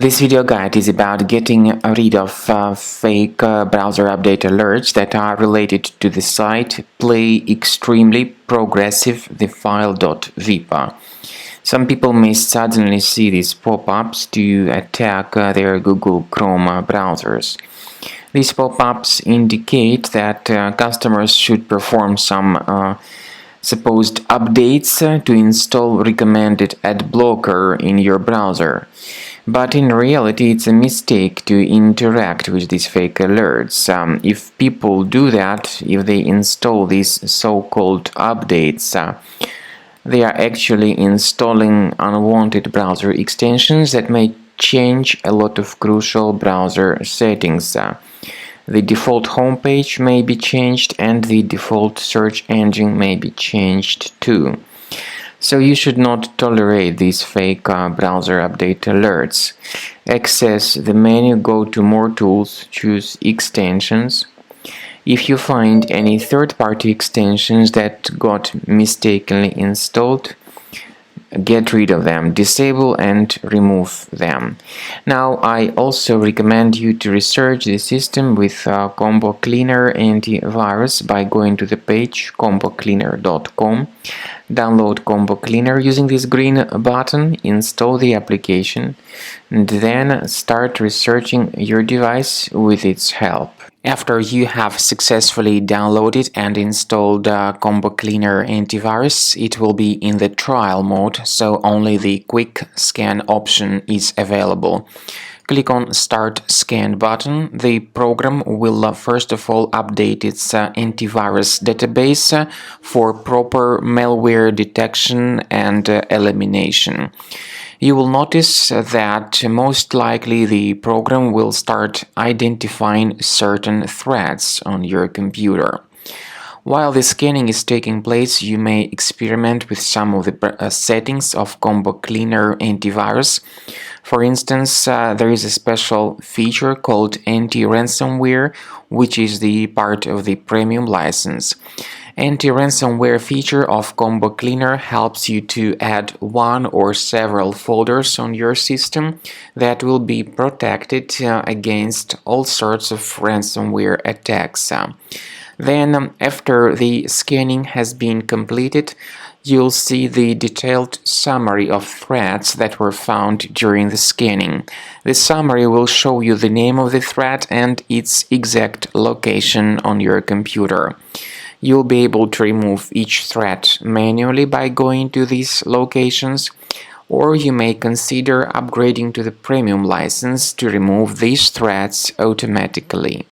This video guide is about getting rid of fake browser update alerts that are related to the site Playextremelyprogressivethefile.vip. Some people may suddenly see these pop-ups to attack their Google Chrome browsers. These pop-ups indicate that customers should perform some supposed updates to install recommended ad blocker in your browser. But in reality, it's a mistake to interact with these fake alerts. If people do that, if they install these so-called updates, they are actually installing unwanted browser extensions that may change a lot of crucial browser settings. The default homepage may be changed and the default search engine may be changed too. So you should not tolerate these fake browser update alerts. Access the menu, go to More Tools, choose Extensions. If you find any third-party extensions that got mistakenly installed, get rid of them, disable and remove them. Now, I also recommend you to research the system with Combo Cleaner antivirus by going to the page combocleaner.com. Download Combo Cleaner using this green button, install the application, and then start researching your device with its help. After you have successfully downloaded and installed Combo Cleaner antivirus, it will be in the trial mode, so only the quick scan option is available. Click on Start Scan button. The program will first of all update its antivirus database for proper malware detection and elimination. You will notice that most likely the program will start identifying certain threats on your computer. While the scanning is taking place, you may experiment with some of the settings of Combo Cleaner antivirus. For instance, there is a special feature called anti-ransomware, which is the part of the premium license. Anti-ransomware feature of Combo Cleaner helps you to add one or several folders on your system that will be protected against all sorts of ransomware attacks. Then, after the scanning has been completed, you'll see the detailed summary of threats that were found during the scanning. The summary will show you the name of the threat and its exact location on your computer. You'll be able to remove each threat manually by going to these locations, or you may consider upgrading to the premium license to remove these threats automatically.